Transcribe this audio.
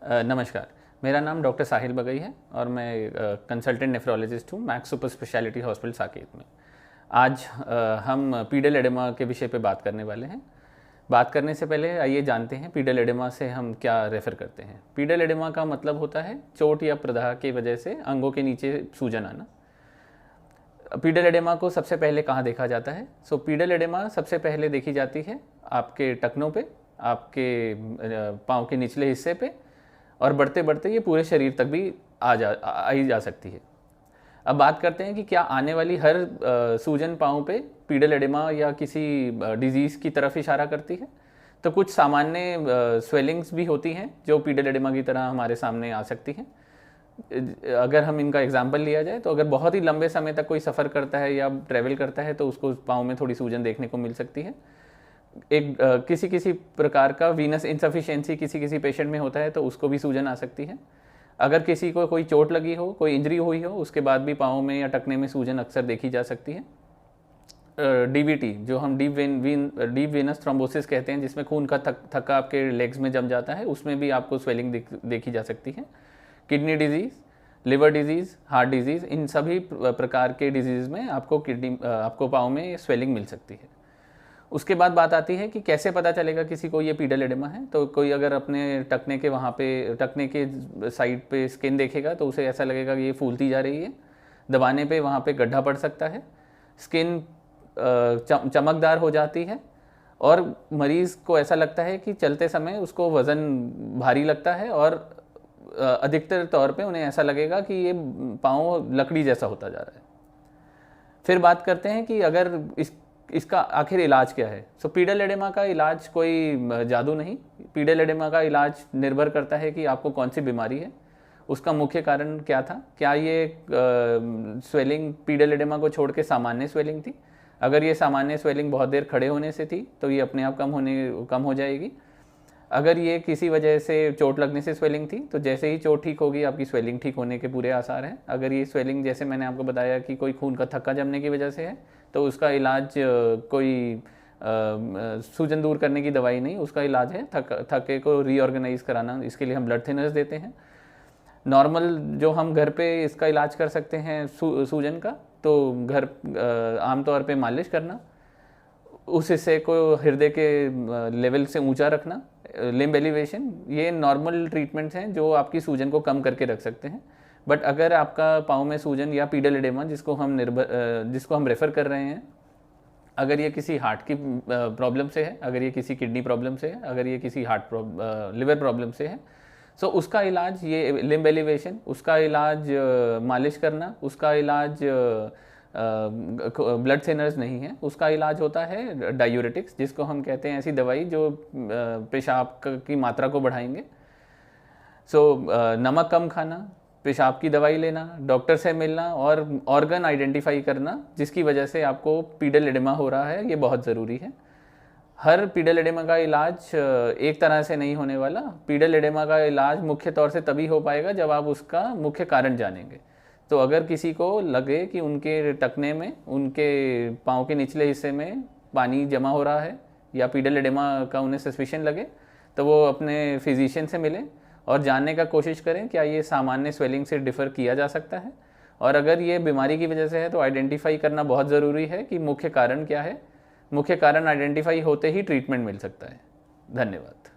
नमस्कार, मेरा नाम डॉक्टर साहिल बगई है और मैं कंसल्टेंट नेफ्रोलॉजिस्ट हूँ max super speciality hospital Saket में। आज हम पीडल एडेमा के विषय पे बात करने वाले हैं। बात करने से पहले आइए जानते हैं पीडल एडेमा से हम क्या रेफ़र करते हैं। पीडल एडेमा का मतलब होता है चोट या प्रदाह की वजह से अंगों के नीचे सूजन आना। पीडल एडेमा को सबसे पहले कहाँ देखा जाता है? पीडल एडेमा सबसे पहले देखी जाती है आपके टखनों पे, आपके पाँव के निचले हिस्से पे, और बढ़ते बढ़ते ये पूरे शरीर तक भी आई जा सकती है। अब बात करते हैं कि क्या आने वाली हर सूजन पाँव पे पीडल एडेमा या किसी डिजीज़ की तरफ इशारा करती है? तो कुछ सामान्य स्वेलिंग्स भी होती हैं जो पीडल एडेमा की तरह हमारे सामने आ सकती हैं। अगर हम इनका एग्जाम्पल लिया जाए तो अगर बहुत ही लंबे समय तक कोई सफ़र करता है या ट्रैवल करता है तो उसको पाँव में थोड़ी सूजन देखने को मिल सकती है। किसी किसी प्रकार का वीनस इनसफिशिएंसी किसी किसी पेशेंट में होता है तो उसको भी सूजन आ सकती है। अगर किसी को कोई चोट लगी हो, कोई इंजरी हुई हो, उसके बाद भी पाँव में या टखने में सूजन अक्सर देखी जा सकती है। डीवीटी जो हम डीप वेनस थ्रोम्बोसिस कहते हैं, जिसमें खून का थक्का आपके लेग्स में जम जाता है, उसमें भी आपको स्वेलिंग देखी जा सकती है। Kidney disease, liver disease, heart disease, इन सभी प्रकार के डिजीज़ में आपको पाँव में स्वेलिंग मिल सकती है। उसके बाद बात आती है कि कैसे पता चलेगा किसी को ये पीडल एडेमा है। तो कोई अगर अपने टखने के टखने के साइड पे स्किन देखेगा तो उसे ऐसा लगेगा कि ये फूलती जा रही है। दबाने पे वहाँ पे गड्ढा पड़ सकता है, स्किन चमकदार हो जाती है और मरीज़ को ऐसा लगता है कि चलते समय उसको वज़न भारी लगता है और अधिकतर तौर पे उन्हें ऐसा लगेगा कि ये पाँव लकड़ी जैसा होता जा रहा है। फिर बात करते हैं कि अगर इसका आखिर इलाज क्या है। पीडल एडेमा का इलाज कोई जादू नहीं। पीडल एडेमा का इलाज निर्भर करता है कि आपको कौन सी बीमारी है, उसका मुख्य कारण क्या था, क्या ये स्वेलिंग पीडल एडेमा को छोड़ के सामान्य स्वेलिंग थी। अगर ये सामान्य स्वेलिंग बहुत देर खड़े होने से थी तो ये अपने आप कम हो जाएगी। अगर ये किसी वजह से चोट लगने से स्वेलिंग थी तो जैसे ही चोट ठीक होगी आपकी स्वेलिंग ठीक होने के पूरे आसार हैं। अगर ये स्वेलिंग जैसे मैंने आपको बताया कि कोई खून का थक्का जमने की वजह से है तो उसका इलाज कोई सूजन दूर करने की दवाई नहीं, उसका इलाज है थक्के को रीऑर्गेनाइज कराना। इसके लिए हम ब्लड थिनर्स देते हैं। नॉर्मल जो हम घर पे इसका इलाज कर सकते हैं सूजन का, तो घर आमतौर पे मालिश करना, उस हिस्से को हृदय के लेवल से ऊंचा रखना, लिम्ब एलिवेशन, ये नॉर्मल ट्रीटमेंट्स हैं जो आपकी सूजन को कम करके रख सकते हैं। बट अगर आपका पाँव में सूजन या पीडल एडेमा जिसको हम रेफ़र कर रहे हैं, अगर ये किसी हार्ट की प्रॉब्लम से है, अगर ये किसी किडनी प्रॉब्लम से है, अगर ये किसी लिवर प्रॉब्लम से है, सो उसका इलाज ये लिम्ब एलिवेशन, उसका इलाज मालिश करना, उसका इलाज ब्लड थिनर्स नहीं है, उसका इलाज होता है डायूरेटिक्स, जिसको हम कहते हैं ऐसी दवाई जो पेशाब की मात्रा को बढ़ाएंगे। नमक कम खाना, पेशाब की दवाई लेना, डॉक्टर से मिलना और ऑर्गन आइडेंटिफाई करना जिसकी वजह से आपको पीडल एडेमा हो रहा है, ये बहुत ज़रूरी है। हर पीडल एडेमा का इलाज एक तरह से नहीं होने वाला। पीडल एडेमा का इलाज मुख्य तौर से तभी हो पाएगा जब आप उसका मुख्य कारण जानेंगे। तो अगर किसी को लगे कि उनके टखने में, उनके पाँव के निचले हिस्से में पानी जमा हो रहा है या पीडल एडेमा का उन्हें सस्पिशन लगे, तो वो अपने फिजिशियन से मिलें और जानने का कोशिश करें क्या ये सामान्य स्वेलिंग से डिफ़र किया जा सकता है, और अगर ये बीमारी की वजह से है तो आइडेंटिफाई करना बहुत ज़रूरी है कि मुख्य कारण क्या है। मुख्य कारण आइडेंटिफाई होते ही ट्रीटमेंट मिल सकता है। धन्यवाद।